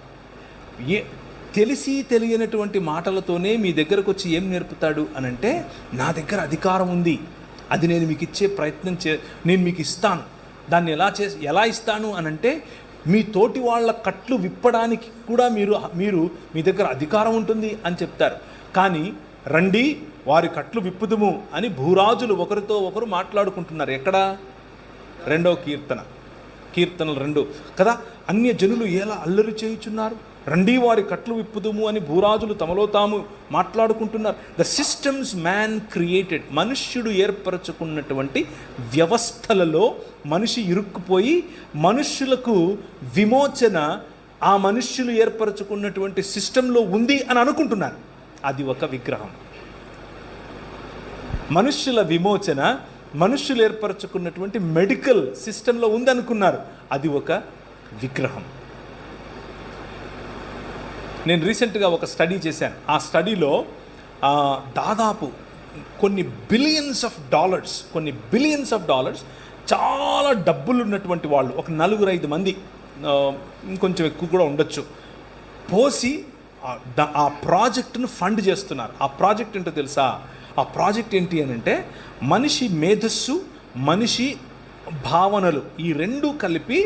తెలిసి తెలియనటువంటి మాటలతోనే మీ దగ్గరకు వచ్చి ఏం నేర్పుతాడు అనంటే, నా దగ్గర అధికారం ఉంది, అది నేను మీకు ఇచ్చే ప్రయత్నం నేను మీకు ఇస్తాను. దాన్ని ఎలా ఇస్తాను అనంటే, మీ తోటి వాళ్ళ కట్లు విప్పడానికి కూడా మీరు మీ దగ్గర అధికారం ఉంటుంది అని చెప్తారు. కానీ రండి వారి కట్లు విప్పుదుము అని భూరాజులు ఒకరితో ఒకరు మాట్లాడుకుంటున్నారు. ఎక్కడ? 2వ కీర్తనలు 2 కదా. అన్య జనులు ఎలా అల్లరి చేయుచున్నారు, రండి వారి కట్లు విప్పుదుము అని భూరాజులు తమలో తాము మాట్లాడుకుంటున్నారు. ద సిస్టమ్స్ మ్యాన్ క్రియేటెడ్, మనుష్యుడు ఏర్పరచుకున్నటువంటి వ్యవస్థలలో మనిషి ఇరుక్కుపోయి మనుష్యులకు విమోచన ఆ మనుష్యులు ఏర్పరచుకున్నటువంటి సిస్టంలో ఉంది అని అనుకుంటున్నారు. అది ఒక విగ్రహం. మనుష్యుల విమోచన మనుష్యులు ఏర్పరచుకున్నటువంటి మెడికల్ సిస్టంలో ఉందనుకున్నారు. అది ఒక విగ్రహం. నేను రీసెంట్గా ఒక స్టడీ చేశాను. ఆ స్టడీలో దాదాపు కొన్ని బిలియన్స్ ఆఫ్ డాలర్స్ చాలా డబ్బులు ఉన్నటువంటి వాళ్ళు, ఒక 4-5 మంది, ఇంకొంచెం ఎక్కువ కూడా ఉండొచ్చు, పోసి ఆ ప్రాజెక్టును ఫండ్ చేస్తున్నారు. ఆ ప్రాజెక్ట్ ఏంటో తెలుసా? ఆ ప్రాజెక్ట్ ఏంటి అని అంటే, మనిషి మేధస్సు, మనిషి భావనలు ఈ 2 కలిపి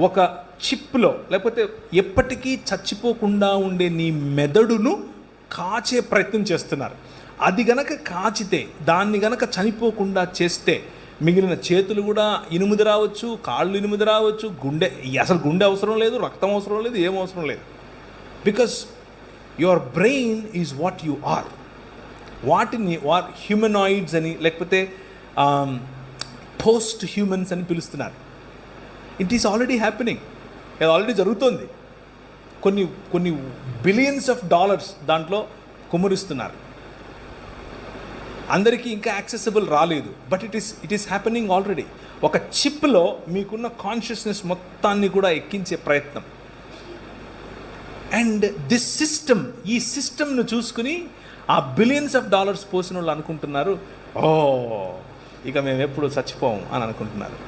ఒక చిప్లో, లేకపోతే ఎప్పటికీ చచ్చిపోకుండా ఉండే నీ మెదడును కాచే ప్రయత్నం చేస్తున్నారు. అది గనక కాచితే, దాన్ని గనక చనిపోకుండా చేస్తే, మిగిలిన చేతులు కూడా ఇనుముది రావచ్చు, కాళ్ళు ఇనుముది రావచ్చు, అసలు గుండె అవసరం లేదు, రక్తం అవసరం లేదు, ఏం అవసరం లేదు. Because your brain is what you are. వాటిని హ్యూమనాయిడ్స్ అని, లేకపోతే పోస్ట్ హ్యూమన్స్ అని పిలుస్తున్నారు. It is already happening. అది ఆల్రెడీ జరుగుతోంది. కొన్ని బిలియన్స్ ఆఫ్ డాలర్స్ దాంట్లో కుమ్మరిస్తున్నారు. అందరికీ ఇంకా యాక్సెసిబుల్ రాలేదు, but it is happening already. ఒక చిప్లో మీకున్న కాన్షియస్నెస్ మొత్తాన్ని కూడా ఎక్కించే ప్రయత్నం. అండ్ దిస్ సిస్టమ్, ఈ సిస్టమ్ను చూసుకుని ఆ బిలియన్స్ ఆఫ్ డాలర్స్ పోసిన వాళ్ళు అనుకుంటున్నారు, ఓ ఇక మేము ఎప్పుడు చచ్చిపోము అని అనుకుంటున్నారు.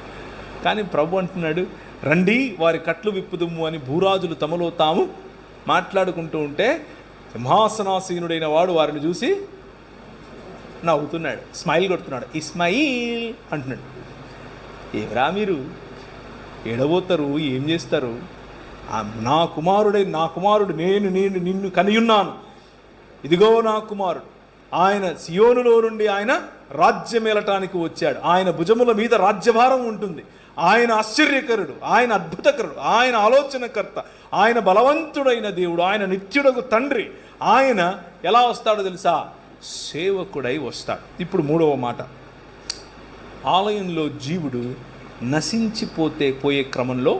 కానీ ప్రభు అంటున్నాడు, రండి వారి కట్లు విప్పుదుము అని భూరాజులు తమలో తాము మాట్లాడుకుంటూ ఉంటే, సింహాసనాసీనుడైన వాడు వారిని చూసి నవ్వుతున్నాడు, స్మైల్ కొడుతున్నాడు, ఇస్మాయిల్ అంటున్నాడు. ఏమరా మీరు ఎడబోతారు, ఏం చేస్తారు? నా కుమారుడు నేను నిన్ను కనియున్నాను, ఇదిగో నా కుమారుడు, ఆయన సియోనులో నుండి ఆయన రాజ్యమేలటానికి వచ్చాడు, ఆయన భుజముల మీద రాజ్యభారం ఉంటుంది, ఆయన ఆశ్చర్యకరుడు, ఆయన అద్భుతకరుడు, ఆయన ఆలోచనకర్త, ఆయన బలవంతుడైన దేవుడు, ఆయన నిత్యుడగు తండ్రి. ఆయన ఎలా వస్తాడో తెలుసా? సేవకుడై వస్తాడు. ఇప్పుడు 3వ మాట, ఆలయంలో జీవుడు పోయే క్రమంలో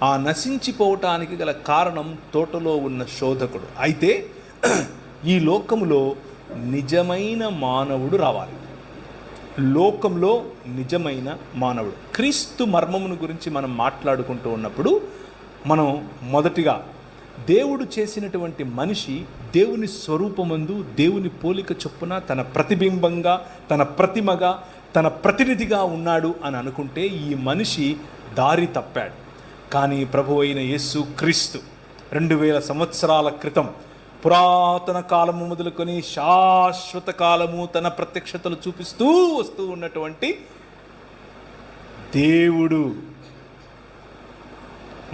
ఆ నశించిపోవటానికి గల కారణం తోటలో ఉన్న శోధకుడు. అయితే ఈ లోకములో నిజమైన మానవుడు రావాలి. లోకంలో నిజమైన మానవుడు, క్రీస్తు మర్మమును గురించి మనం మాట్లాడుకుంటూ ఉన్నప్పుడు మనం మొదటిగా దేవుడు చేసినటువంటి మనిషి దేవుని స్వరూపమందు, దేవుని పోలిక చొప్పున, తన ప్రతిబింబంగా, తన ప్రతిమగా, తన ప్రతినిధిగా ఉన్నాడు అని అనుకుంటే ఈ మనిషి దారి తప్పాడు. కానీ ప్రభు అయిన యేసు క్రీస్తు 2000 సంవత్సరాల క్రితం, పురాతన కాలము మొదలుకొని శాశ్వత కాలము తన ప్రత్యక్షతలు చూపిస్తూ వస్తూ ఉన్నటువంటి దేవుడు,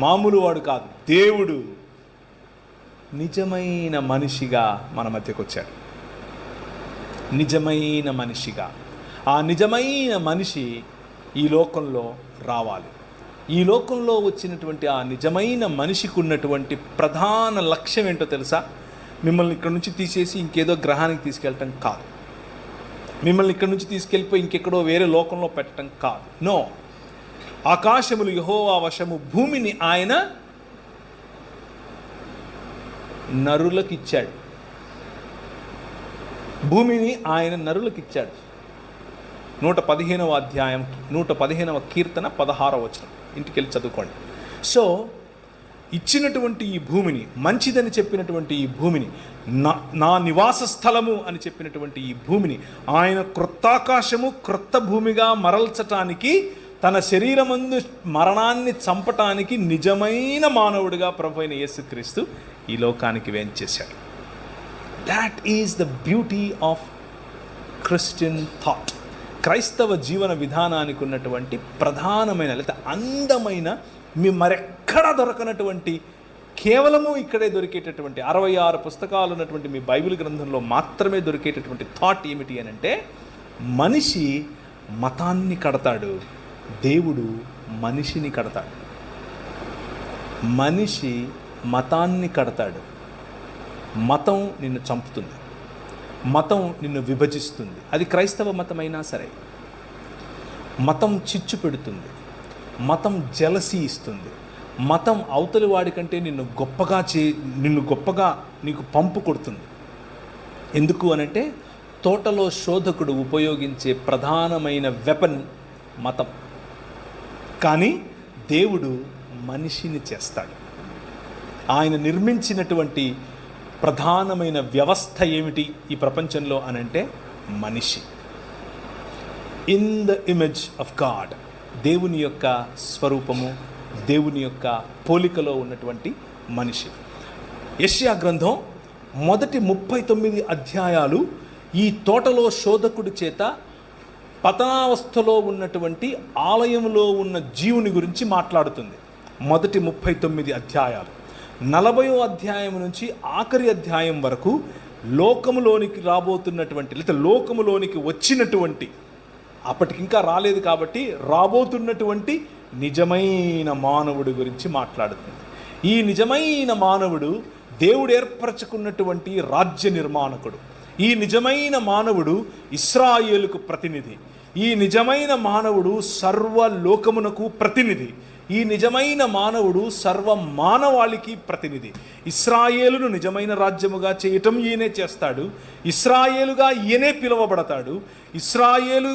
మామూలు వాడు కాదు, దేవుడు నిజమైన మనిషిగా మన మధ్యకు వచ్చాడు. నిజమైన మనిషిగా ఆ నిజమైన మనిషి ఈ లోకంలో రావాలి. ఈ లోకంలో వచ్చినటువంటి ఆ నిజమైన మనిషికి ఉన్నటువంటి ప్రధాన లక్ష్యం ఏంటో తెలుసా? మిమ్మల్ని ఇక్కడ నుంచి తీసేసి ఇంకేదో గ్రహానికి తీసుకెళ్ళటం కాదు. మిమ్మల్ని ఇక్కడ నుంచి తీసుకెళ్ళిపోయి ఇంకెక్కడో వేరే లోకంలో పెట్టడం కాదు. నో. ఆకాశములు యెహోవా వశము, భూమిని ఆయన నరులకిచ్చాడు. భూమిని ఆయన నరులకిచ్చాడు. 115వ అధ్యాయం 115వ కీర్తన 16వ వచనం ఇంటికి వెళ్ళి చదువుకోండి. సో ఇచ్చినటువంటి ఈ భూమిని, మంచిదని చెప్పినటువంటి ఈ భూమిని, నా నివాస స్థలము అని చెప్పినటువంటి ఈ భూమిని ఆయన క్రొత్తాకాశము క్రొత్త భూమిగా మరల్చటానికి, తన శరీరమందు మరణాన్ని చంపటానికి నిజమైన మానవుడిగా ప్రభువైన యేసుక్రీస్తు ఈ లోకానికి వేంచేశాడు. That is the beauty of Christian thought. క్రైస్తవ జీవన విధానానికి ఉన్నటువంటి ప్రధానమైన లేదా అందమైన, మీ మరెక్కడా దొరకనటువంటి, కేవలము ఇక్కడే దొరికేటటువంటి 66 పుస్తకాలు ఉన్నటువంటి మీ బైబిల్ గ్రంథంలో మాత్రమే దొరికేటటువంటి థాట్ ఏమిటి అని అంటే, మనిషి మతాన్ని కడతాడు, దేవుడు మనిషిని కడతాడు. మనిషి మతాన్ని కడతాడు. మతం నిన్ను చంపుతుంది, మతం నిన్ను విభజిస్తుంది. అది క్రైస్తవ మతమైనా సరే. మతం చిచ్చు పెడుతుంది, మతం జలసీ ఇస్తుంది, మతం అవతలి వాడికంటే నిన్ను గొప్పగా నీకు పంపు కొడుతుంది. ఎందుకు అనంటే, తోటలో శోధకుడు ఉపయోగించే ప్రధానమైన వెపన్ మతం. కానీ దేవుడు మనిషిని చేస్తాడు. ఆయన నిర్మించినటువంటి ప్రధానమైన వ్యవస్థ ఏమిటి ఈ ప్రపంచంలో అనంటే, మనిషి. In the image of God, దేవుని యొక్క స్వరూపము, దేవుని యొక్క పోలికలో ఉన్నటువంటి మనిషి. యెషయా గ్రంథం మొదటి 39 అధ్యాయాలు ఈ తోటలో శోధకుడి చేత పతనావస్థలో ఉన్నటువంటి ఆలయంలో ఉన్న జీవుని గురించి మాట్లాడుతుంది. మొదటి 39 అధ్యాయాలు. 40వ అధ్యాయం నుంచి ఆఖరి అధ్యాయం వరకు లోకములోనికి రాబోతున్నటువంటి, లేదా లోకములోనికి వచ్చినటువంటి, అప్పటికింకా రాలేదు కాబట్టి రాబోతున్నటువంటి నిజమైన మానవుడి గురించి మాట్లాడుతుంది. ఈ నిజమైన మానవుడు దేవుడు ఏర్పరచుకున్నటువంటి రాజ్య నిర్మాణకుడు. ఈ నిజమైన మానవుడు ఇశ్రాయేలుకు ప్రతినిధి. ఈ నిజమైన మానవుడు సర్వలోకమునకు ప్రతినిధి. ఈ నిజమైన మానవుడు సర్వ మానవాళికి ప్రతినిధి. ఇశ్రాయేలును నిజమైన రాజ్యముగా చేయటం ఈయనే చేస్తాడు. ఇశ్రాయేలుగా ఈయనే పిలువబడతాడు. ఇశ్రాయేలు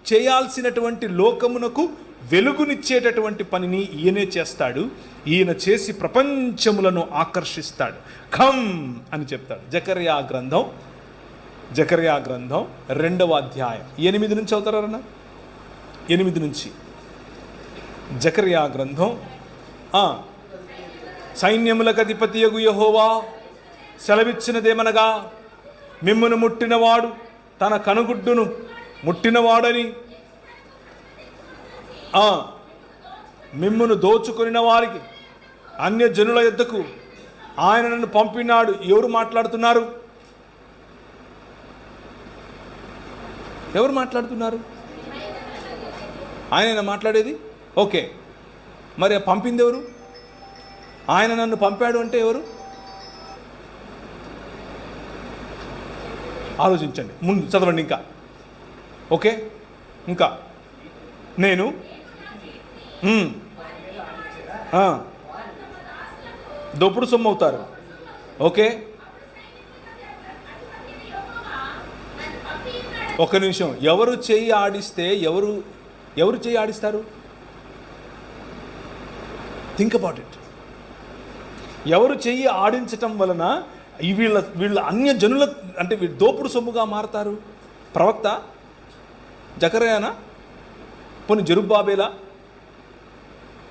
చేయాల్సినటువంటి లోకమునకు వెలుగునిచ్చేటటువంటి పనిని ఈయనే చేస్తాడు. ఈయన చేసి ప్రపంచములను ఆకర్షిస్తాడు. ఖమ్ అని చెప్తాడు. జకర్యా గ్రంథం 2వ అధ్యాయం 8 నుంచి అవుతారన్నా, 8 నుంచి. జకర్యా గ్రంథం, సైన్యములకు అధిపతియగు యెహోవా సెలవిచ్చినదేమనగా, మిమ్మును ముట్టినవాడు తన కనుగుడ్డును ముట్టినవాడని, మిమ్మును దోచుకొనిన వారికి అన్య జనుల యొద్దకు ఆయన నన్ను పంపినాడు. ఎవరు మాట్లాడుతున్నారు? ఎవరు మాట్లాడుతున్నారు? ఆయన మాట్లాడేది. ఓకే, మరి పంపింది ఎవరు? ఆయన నన్ను పంపాడు అంటే ఎవరు? ఆలోచించండి, ముందు చదవండి ఇంకా. ఓకే, ఇంకా నేను దోపుడు సొమ్ము అవుతారు. ఓకే, ఒక నిమిషం. ఎవరు చెయ్యి ఆడిస్తే ఎవరు చెయ్యి ఆడిస్తారు? Think about it. ఎవరు చెయ్యి ఆడించటం వలన వీళ్ళ అన్య జనుల, అంటే వీళ్ళు దోపుడు సొమ్ముగా మారతారు? ప్రవక్త? జకర్యానా? పోనీ జెరుబ్బాబేలా?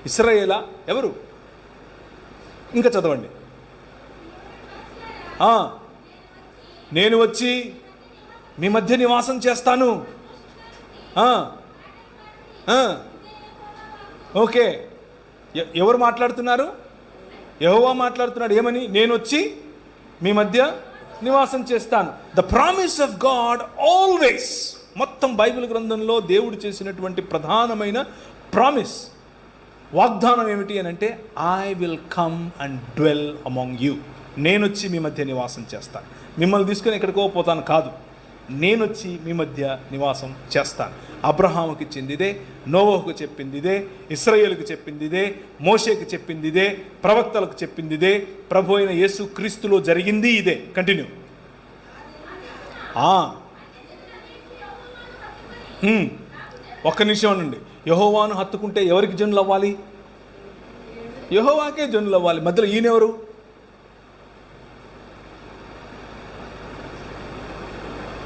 ఇశ్రాయేలా? ఎవరు? ఇంకా చదవండి. నేను వచ్చి మీ మధ్య నివాసం చేస్తాను. ఓకే, ఎవరు మాట్లాడుతున్నారు? యెహోవా మాట్లాడుతున్నాడు. ఏమని? నేను వచ్చి మీ మధ్య నివాసం చేస్తాను. The promise of God always మొత్తం బైబిల్ గ్రంథంలో దేవుడు చేసినటువంటి ప్రధానమైన ప్రామిస్, వాగ్దానం ఏమిటి అని అంటే, I will come and dwell among you. నేను వచ్చి మీ మధ్య నివాసం చేస్తాను. మిమ్మల్ని తీసుకుని ఎక్కడికో పోతాను కాదు, నేను వచ్చి మీ మధ్య నివాసం చేస్తాను. అబ్రహాముకి ఇచ్చింది ఇదే, నోవహుకు చెప్పింది ఇదే, ఇశ్రాయేలుకు చెప్పింది ఇదే, మోషేకి చెప్పింది ఇదే, ప్రవక్తలకు చెప్పింది ఇదే, ప్రభు అయిన యేసు క్రీస్తులో జరిగింది ఇదే. కంటిన్యూ. ఒక్క నిమిషం అనండి. యెహోవాను హత్తుకుంటే ఎవరికి జనులు అవ్వాలి? యెహోవాకే జనులు అవ్వాలి. మధ్యలో ఈయనెవరు?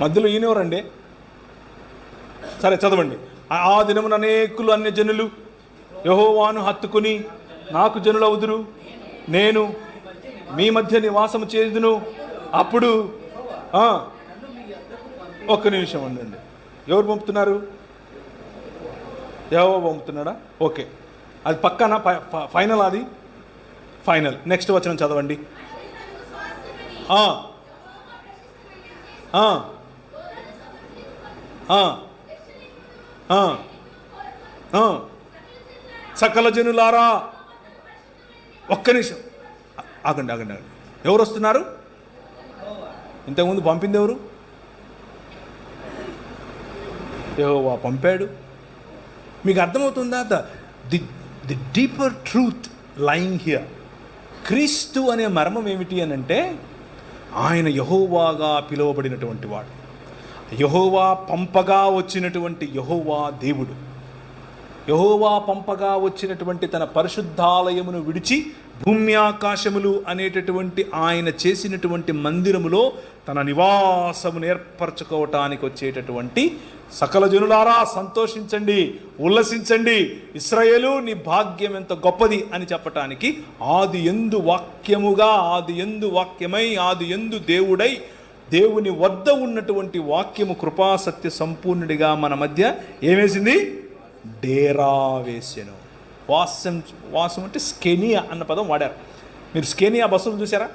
మధ్యలో ఈయనెవరండి? సరే చదవండి. ఆ దినమున అనేకులు అన్య జనులు యెహోవాను హత్తుకుని నాకు జనులు అవుదురు, నేను మీ మధ్య నివాసము చేదును. అప్పుడు ఒక్క నిమిషం ఉండండి. ఎవరు పంపుతున్నారు? యెహోవా పంపుతున్నాడా? ఓకే, అది పక్కన ఫైనల్, అది ఫైనల్. నెక్స్ట్ వచనం చదవండి. సకల జనులారా, ఒక్క నిమిషం ఆగండి ఆగండి ఆగండి. ఎవరు వస్తున్నారు? ఇంతకుముందు పంపింది ఎవరు? యెహోవా పంపాడు. మీకు అర్థమవుతుందా? The deeper truth lying here. క్రీస్తు అనే మర్మం ఏమిటి అని అంటే, ఆయన యెహోవాగా పిలువబడినటువంటి వాడు, యెహోవా పంపగా వచ్చినటువంటి యెహోవా దేవుడు. యెహోవా పంపగా వచ్చినటువంటి తన పరిశుద్ధాలయమును విడిచి భూమి ఆకాశములు అనేటటువంటి ఆయన చేసినటువంటి మందిరములో తన నివాసమును ఏర్పరచుకోవటానికి వచ్చేటటువంటి సకల జనులారా సంతోషించండి, ఉల్లసించండి, ఇశ్రాయేలు నీ భాగ్యం ఎంత గొప్పది అని చెప్పటానికి ఆది యందు వాక్యముగా, ఆది యందు వాక్యమై, ఆది యందు దేవుడై, దేవుని వద్ద ఉన్నటువంటి వాక్యము కృపాసత్య సంపూర్ణుడిగా మన మధ్య ఏమేసింది? డేరా వేసెను. వాసం అంటే స్కెనియా అన్న పదం వాడారు. మీరు స్కెనియా బస్సులు చూసారా?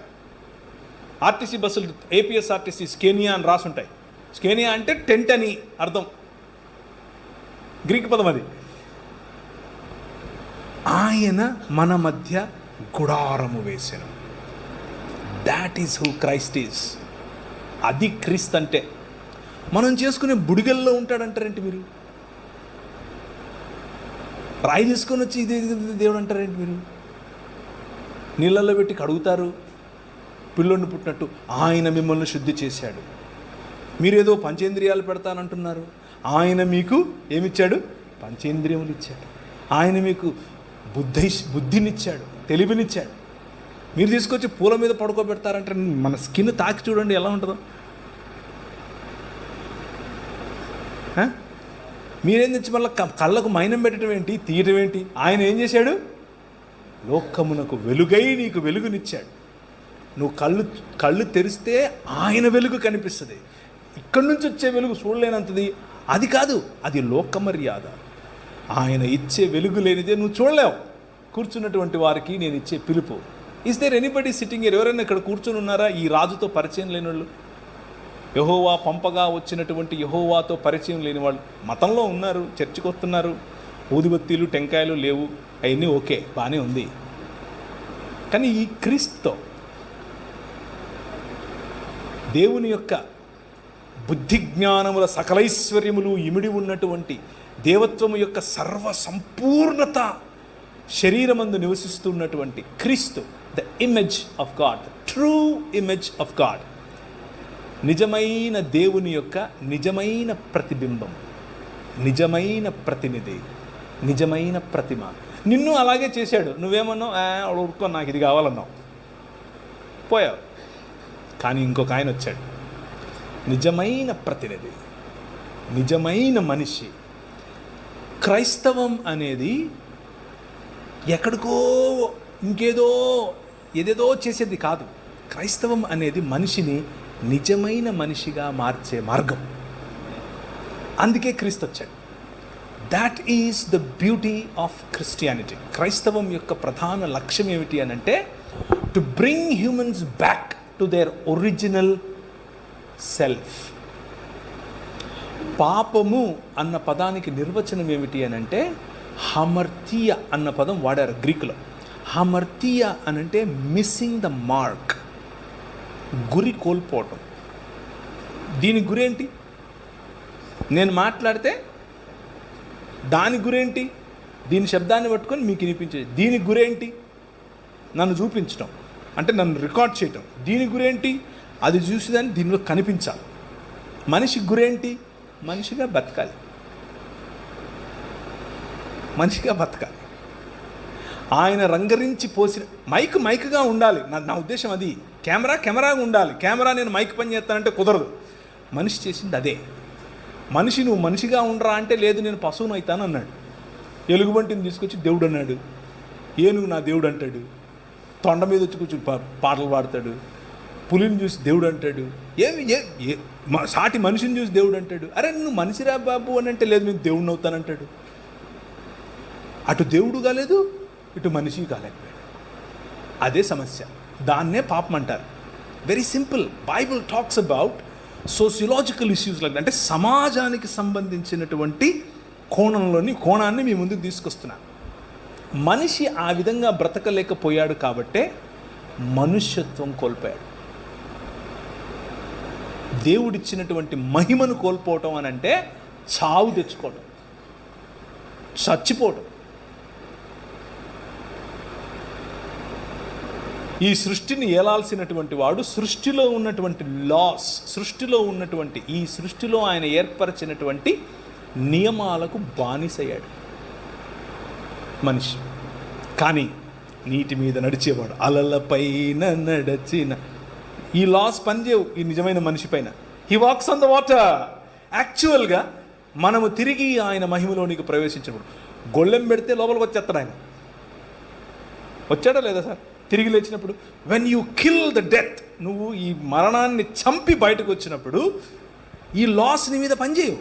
ఆర్టీసీ బస్సులు, ఏపీఎస్ఆర్టీసీ స్కెనియా అని రాసుంటాయి. స్కెనియా అంటే టెంట్ అని అర్థం, గ్రీక్ పదం అది. ఆయన మన మధ్య గుడారము వేసెను. That is who Christ is. అది క్రీస్తు అంటే. మనం చేసుకునే బుడిగల్లో ఉంటాడంటారేంటి మీరు? రాయి తీసుకొని వచ్చి ఇది దేవుడు అంటారేంటి మీరు? నీళ్ళల్లో పెట్టి కడుగుతారు పిల్లోడిని పుట్టినట్టు. ఆయన మిమ్మల్ని శుద్ధి చేశాడు. మీరేదో పంచేంద్రియాలు పెడతానంటున్నారు. ఆయన మీకు ఏమిచ్చాడు? పంచేంద్రియములు ఇచ్చాడు. ఆయన మీకు బుద్ధినిచ్చాడు, తెలివినిచ్చాడు. మీరు తీసుకొచ్చి పూల మీద పడుకోబెడతారంటే మన స్కిన్ తాకి చూడండి ఎలా ఉంటుందో. మీరేం తెచ్చి మళ్ళీ కళ్ళకు మైనం పెట్టడం ఏంటి, తీయటం ఏంటి? ఆయన ఏం చేశాడు? లోకమునకు వెలుగై నీకు వెలుగునిచ్చాడు. నువ్వు కళ్ళు తెరిస్తే ఆయన వెలుగు కనిపిస్తుంది. ఇక్కడి నుంచి వచ్చే వెలుగు చూడలేనంతది అది కాదు, అది లోక మర్యాద. ఆయన ఇచ్చే వెలుగు లేనిదే నువ్వు చూడలేవు. కూర్చున్నటువంటి వారికి నేను ఇచ్చే పిలుపు. Is there anybody sitting here? ఎవరైనా ఇక్కడ కూర్చొని ఉన్నారా ఈ రాజుతో పరిచయం లేని వాళ్ళు? యెహోవా పంపగా వచ్చినటువంటి యెహోవాతో పరిచయం లేని వాళ్ళు మతంలో ఉన్నారు, చర్చికి వస్తున్నారు, ఊదిబత్తీలు టెంకాయలు లేవు, అవన్నీ ఓకే, బాగానే ఉంది. కానీ ఈ క్రీస్తుతో దేవుని యొక్క బుద్ధి జ్ఞానముల సకలైశ్వర్యములు ఇమిడి ఉన్నటువంటి దేవత్వము యొక్క సర్వ సంపూర్ణత శరీరమందు నివసిస్తున్నటువంటి క్రీస్తు, the image of God, the true image of God, నిజమైన దేవుని యొక్క నిజమైన ప్రతిబింబం, నిజమైన ప్రతినిధి, నిజమైన ప్రతిమ. నిన్ను అలాగే చేశాడు. నువ్వేమన్నావు? ఊరుకో, నాకు ఇది కావాలన్నావు, పోయావు. కానీ ఇంకొక ఆయన వచ్చాడు, నిజమైన ప్రతినిధి, నిజమైన మనిషి. క్రైస్తవం అనేది ఎక్కడికో ఏదేదో చేసేది కాదు. క్రైస్తవం అనేది మనిషిని నిజమైన మనిషిగా మార్చే మార్గం. అందుకే క్రీస్తు వచ్చాడు. That is the beauty of Christianity. క్రైస్తవం యొక్క ప్రధాన లక్ష్యం ఏమిటి అని అంటే, to bring humans back to their original self. పాపము అన్న పదానికి నిర్వచనం ఏమిటి అని అంటే హమర్తీయ అన్న పదం వాడారు గ్రీకులో. హమర్తీయ అని అంటే మిస్సింగ్ ద మార్క్, గురి కోల్పోవటం. దీని గురేంటి? నేను మాట్లాడితే దాని గురేంటి? దీని శబ్దాన్ని పట్టుకొని మీకు వినిపించేది. దీని గురేంటి? నన్ను చూపించటం, అంటే నన్ను రికార్డ్ చేయటం. దీని గురేంటి? అది చూసేదాన్ని దీనిలో కనిపించాలి. మనిషి గురేంటి? మనిషిగా బతకాలి, మనిషిగా బతకాలి. ఆయన రంగరించి పోసిన మైక్గా ఉండాలి. నా ఉద్దేశం అది. కెమెరాగా ఉండాలి. నేను మైక్ పని చేస్తానంటే కుదరదు. మనిషి చేసింది అదే. మనిషి నువ్వు మనిషిగా ఉండరా అంటే లేదు నేను పశువును అవుతాను అన్నాడు. ఎలుగుబంటిని తీసుకొచ్చి దేవుడు అన్నాడు. ఏనుగు నా దేవుడు అంటాడు. తొండ మీద వచ్చి కూర్చొని పాటలు పాడతాడు. పులిని చూసి దేవుడు అంటాడు. సాటి మనిషిని చూసి దేవుడు అంటాడు. అరే నువ్వు మనిషిరా బాబు అని అంటే లేదు నేను దేవుడిని అవుతానంటాడు. అటు దేవుడు కాలేదు, ఇటు మనిషి కాలేకపోయాడు. అదే సమస్య. దాన్నే పాపం అంటారు. Very simple. Bible talks about sociological issues like, అంటే సమాజానికి సంబంధించినటువంటి కోణాన్ని మీ ముందుకు తీసుకొస్తున్నాను. మనిషి ఆ విధంగా బ్రతకలేకపోయాడు కాబట్టే మనుష్యత్వం కోల్పోయాడు. దేవుడిచ్చినటువంటి మహిమను కోల్పోవటం అని అంటే చావు తెచ్చుకోవటం, చచ్చిపోవటం. ఈ సృష్టిని ఏలాల్సినటువంటి వాడు సృష్టిలో ఉన్నటువంటి లాస్, సృష్టిలో ఉన్నటువంటి ఈ సృష్టిలో ఆయన ఏర్పరిచినటువంటి నియమాలకు బానిసయ్యాడు మనిషి. కానీ నీటి మీద నడిచేవాడు, అలలపైన నడచిన ఈ లాస్ పనిచేయవు ఈ నిజమైన మనిషి పైన. He walks on the water. యాక్చువల్గా మనము తిరిగి ఆయన మహిమలోనికి ప్రవేశించినప్పుడు గొళ్ళెం పెడితే లోపలికి వచ్చేస్తాడు ఆయన. వచ్చాడా లేదా సార్? తిరిగి లేచినప్పుడు when you kill the death, నువ్వు ఈ మరణాన్ని చంపి బయటకు వచ్చినప్పుడు ఈ లాస్ నీ మీద పనిచేయవు.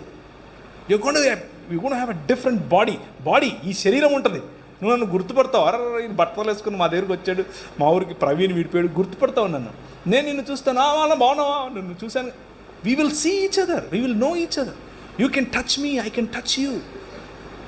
You gonna have a different body ఈ శరీరం ఉంటుంది. నువ్వు నన్ను గుర్తుపడతావు. ఈ బట్టలు వేసుకుని మా దగ్గరికి వచ్చాడు, మా ఊరికి ప్రవీణ్ విడిపోయాడు, గుర్తుపడతావు నన్ను. నేను నిన్ను చూస్తాను, వాళ్ళ బాగున్నావా, నన్ను చూశాను. We will see each other, we will know each other. You can touch me, I can touch you.